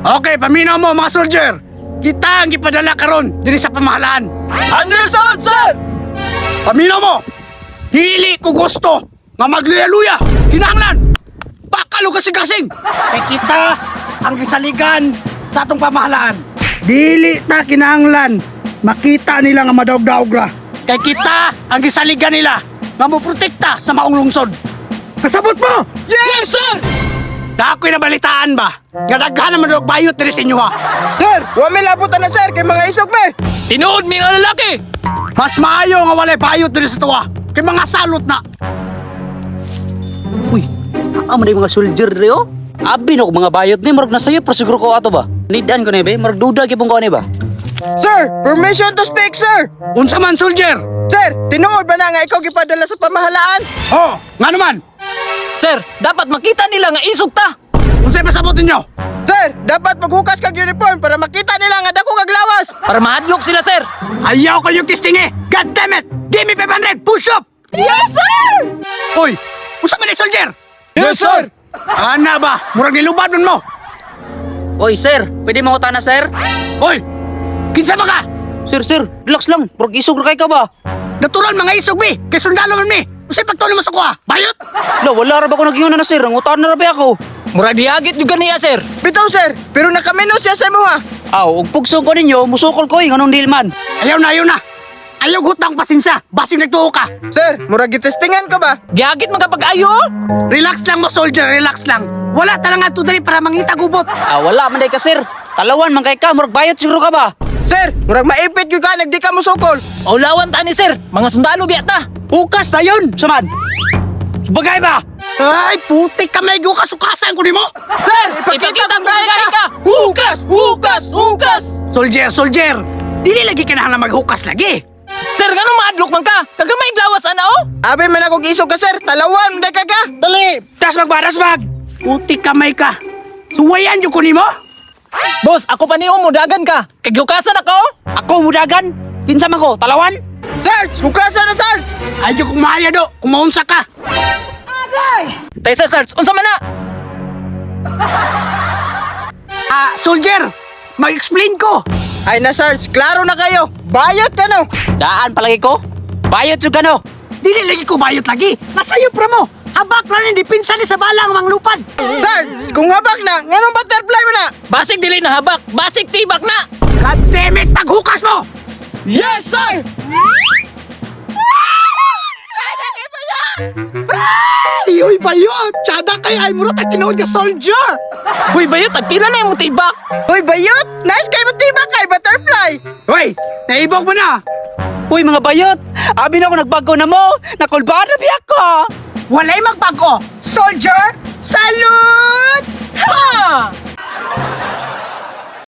Okay, paminaw mo mga soldier. Kita ang gipadala karon diri sa pamahalaan. Anderson, sir! Paminaw mo. Dili ko gusto nga magluya-luya. Kinahanglan. Bakalo kasing-kasing. Kay kita ang gisaligan sa atong pamahalaan. Dili ta kinahanglan makita nila nga madaog-daog ra. Kay kita ang gisaligan nila nga moprotekta sa maong lungsod. Kasabot mo! Yes, sir! Na ako'y nabalitaan ba? Nga daghan naman og bayot diri sa inyo ha. Sir, wa may labutan na sir kay mga isog me. Tinuod mi nga lalaki. Mas maayo nga walay bayot diri sa tuwa. Kay mga salot na. Uy, amo na yung mga soldier rin oh. Abi no mga bayot ni murag nasayo pero siguro ko ato ba? Nidan ko na ba? Murag duda gyapon ko ani ba? Sir, permission to speak, sir! Unsa man soldier? Sir, tinuod ba na nga ikaw gipadala sa pamahalaan? Oh, nga naman. Sir, dapat makita nila nga isog ta. Unsay pasabot ninyo? Sir, dapat maghukas kag uniform para makita nila nga dako kag lawas. Para mahadlok sila, sir. Ayaw kayong kistingi. God damn it! Give me 500! Push up! Yes, sir! Hoy! Unsa man ni soldier? Yes, sir! Ana ba? Murag nilubad nun mo. Oy sir, pwede mo na sir? Hoy! Kinsa ba ka? Sir, relax lang. Murag isog ra kay ka ba? Natural mga isog mi. Kay sundalo man mi. Unsay pagtuloy mo sa kuha? Bayot? La, wala ra ba ko nagingon na sir? Ang utan na ra ba ako? Murag diagit juga niya, sir. Bitaw, sir, pero nakamino siya sa mo ha. Aw, ug pugsog ko ninyo, musukol ko nganong dilman. Ayaw na. Ayaw hutang pasensya. Basing nagtuo ka. Sir, murag gitestingan ka ba? Giagit mga pag-ayo. Relax lang mo soldier. Relax lang. Wala talaga to diri para mangita gubot. Wala man day ka sir. Talawan man kay ka, murag bayot siguro ka ba? Sir, murag maipit gyud ka nagdi ka mo sukol. Aulawan ta ni, sir. Mga sundalo biya ta. Hukas na yun. Saman. Bagay ba? Ay, putik ka may kasukasan ko ni mo. Sir, ipakita Ipakita kung mo gaya gaya ka. ka. Hukas, hukas, hukas. Soldier. Dili lagi ka na maghukas lagi. Sir, ganun mahadlok man ka. Kagamay glawas ana oh. Abi man ako gisog ka, sir. Talawan man ka ka. Dali. Tas mag. Putik ka may ka. Suwayan yung ko ni mo. Boss, ako pa niyo mudagan ka. Kagyukasan ako. Ako mudagan. Kinsa man ko, talawan? Search, hukasan na search. Ayaw kong mahaya do. Kumaunsa ka. Tay sa search, unsa man na? Soldier. Mag-explain ko. Ay na search, klaro na kayo. Bayot ka no. Daan palagi ko. Bayot jud ka no. Dili lagi ko bayot lagi. Nasayo pra mo. Habak lang yung dipinsa ni sa balang mang lupad. Search, kung habak na, nganong butterfly mo na? Basig dili na habak, basig tibak na. God damn it, paghukas mo! Yes, sir! Iyoy bayot! Tsada kay ay murot at tinood ka soldier! Uy, bayo, tagpila na yung tibak. Hoy, bayot! Nice kayo matibak kay butterfly! Hoy! Naibog mo na! Uy mga bayot, abi na ako nagbago na mo. Nakulbaan na biya ko. Walay magbago! Soldier! Salute! Ha!